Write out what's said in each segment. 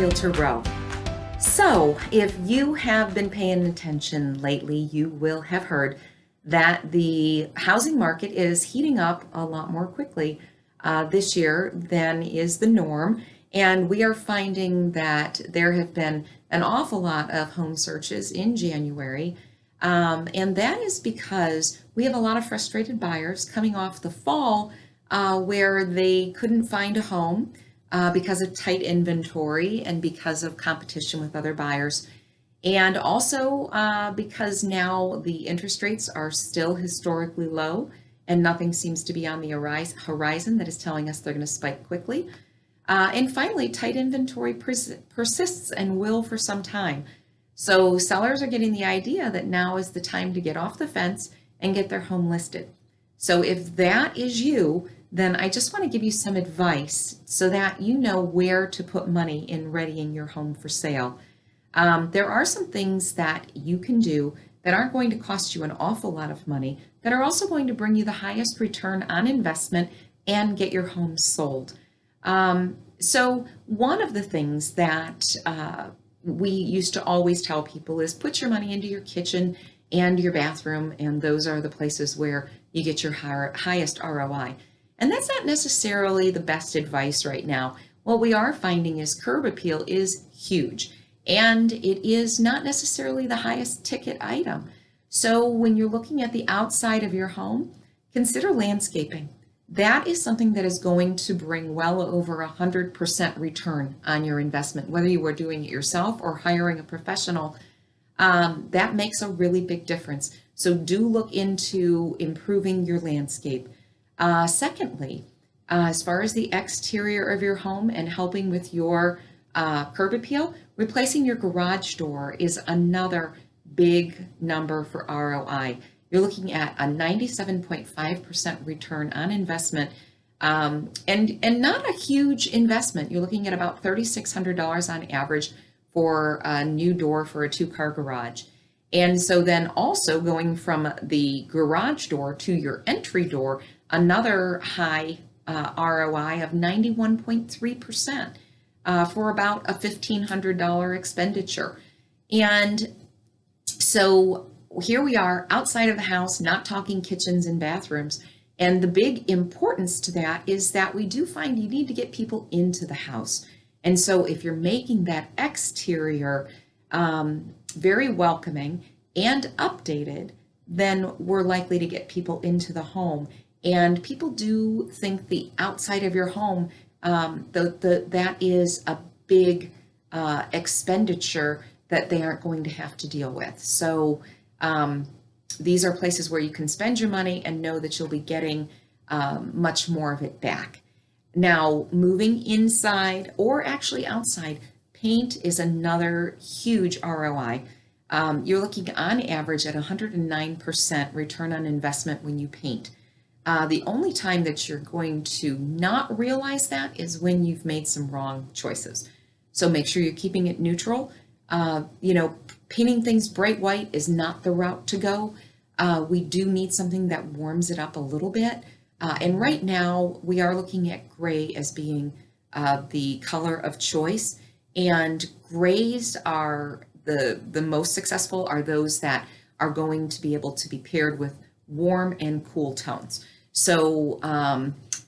Realtor Row. So, if you have been paying attention lately, you will have heard that the housing market is heating up a lot more quickly this year than is the norm. And we are finding that there have been an awful lot of home searches in January. And that is because we have a lot of frustrated buyers coming off the fall where they couldn't find a home because of tight inventory and because of competition with other buyers. And also because now the interest rates are still historically low and nothing seems to be on the horizon that is telling us they're going to spike quickly. And finally, tight inventory persists and will for some time. So sellers are getting the idea that now is the time to get off the fence and get their home listed. So if that is you, then I just want to give you some advice so that you know where to put money in readying your home for sale. There are some things that you can do that aren't going to cost you an awful lot of money, that are also going to bring you the highest return on investment and get your home sold. So one of the things that we used to always tell people is put your money into your kitchen and your bathroom, and those are the places where you get your highest ROI. And that's not necessarily the best advice right now. What we are finding is curb appeal is huge, and it is not necessarily the highest ticket item. So when you're looking at the outside of your home, consider landscaping. That is something that is going to bring well over 100% return on your investment, whether you are doing it yourself or hiring a professional. That makes a really big difference. So do look into improving your landscape. Secondly, as far as the exterior of your home and helping with your curb appeal, replacing your garage door is another big number for ROI. You're looking at a 97.5% return on investment, and not a huge investment. You're looking at about $3,600 on average for a new door for a two-car garage. And so then also going from the garage door to your entry door, another high ROI of 91.3% for about a $1,500 expenditure. And so here we are outside of the house, not talking kitchens and bathrooms. And the big importance to that is that we do find you need to get people into the house. And so if you're making that exterior very welcoming and updated, then we're likely to get people into the home. And people do think the outside of your home, that is a big expenditure that they aren't going to have to deal with. So these are places where you can spend your money and know that you'll be getting much more of it back. Now, moving inside or actually outside, paint is another huge ROI. You're looking on average at 109% return on investment when you paint. The only time that you're going to not realize that is when you've made some wrong choices. So make sure you're keeping it neutral. Painting things bright white is not the route to go. We do need something that warms it up a little bit. And right now we are looking at gray as being the color of choice. And grays are the most successful are those that are going to be able to be paired with warm and cool tones. So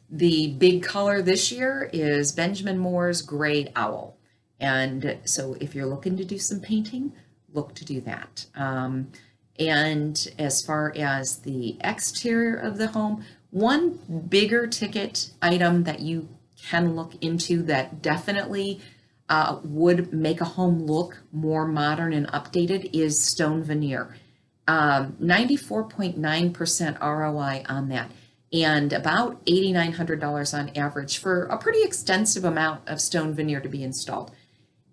the big color this year is Benjamin Moore's Gray Owl. And so if you're looking to do some painting, look to do that. And as far as the exterior of the home, one bigger ticket item that you can look into that definitely would make a home look more modern and updated is stone veneer. 94.9% ROI on that, and about $8,900 on average for a pretty extensive amount of stone veneer to be installed.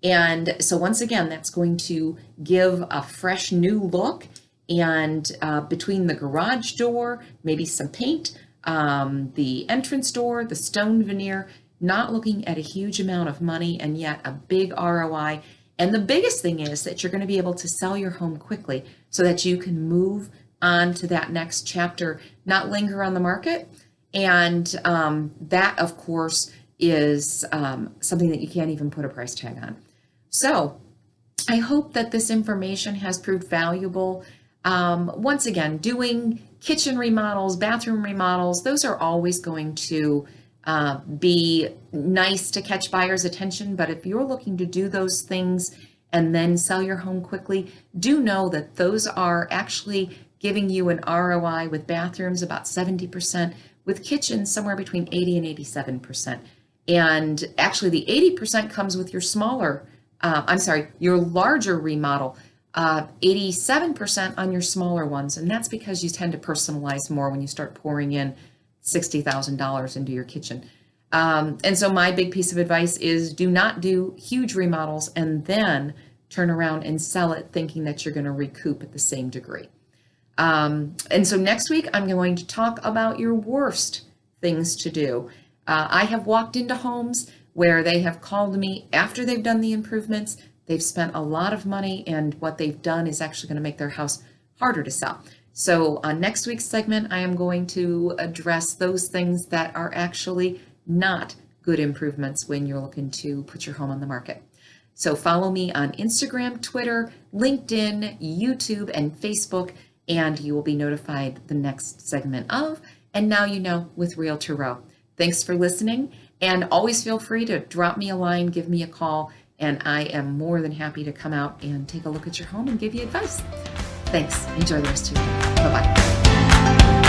And so once again, that's going to give a fresh new look, and between the garage door, maybe some paint, the entrance door, the stone veneer, not looking at a huge amount of money and yet a big ROI. And the biggest thing is that you're going to be able to sell your home quickly so that you can move on to that next chapter, not linger on the market. And that, of course, is something that you can't even put a price tag on. So I hope that this information has proved valuable. Once again, doing kitchen remodels, bathroom remodels, those are always going to be nice to catch buyers' attention. But if you're looking to do those things and then sell your home quickly, do know that those are actually giving you an ROI with bathrooms about 70%, with kitchens somewhere between 80 and 87%. And actually, the 80% comes with your your larger remodel, 87% on your smaller ones. And that's because you tend to personalize more when you start pouring in $60,000 into your kitchen. And so my big piece of advice is do not do huge remodels and then turn around and sell it thinking that you're going to recoup at the same degree. And so next week, I'm going to talk about your worst things to do. I have walked into homes where they have called me after they've done the improvements. They've spent a lot of money, and what they've done is actually going to make their house harder to sell. So on next week's segment, I am going to address those things that are actually not good improvements when you're looking to put your home on the market. So follow me on Instagram, Twitter, LinkedIn, YouTube, and Facebook, and you will be notified the next segment of And Now You Know with Realtor Row. Thanks for listening, and always feel free to drop me a line, give me a call, and I am more than happy to come out and take a look at your home and give you advice. Thanks. Enjoy the rest of your day. Bye-bye.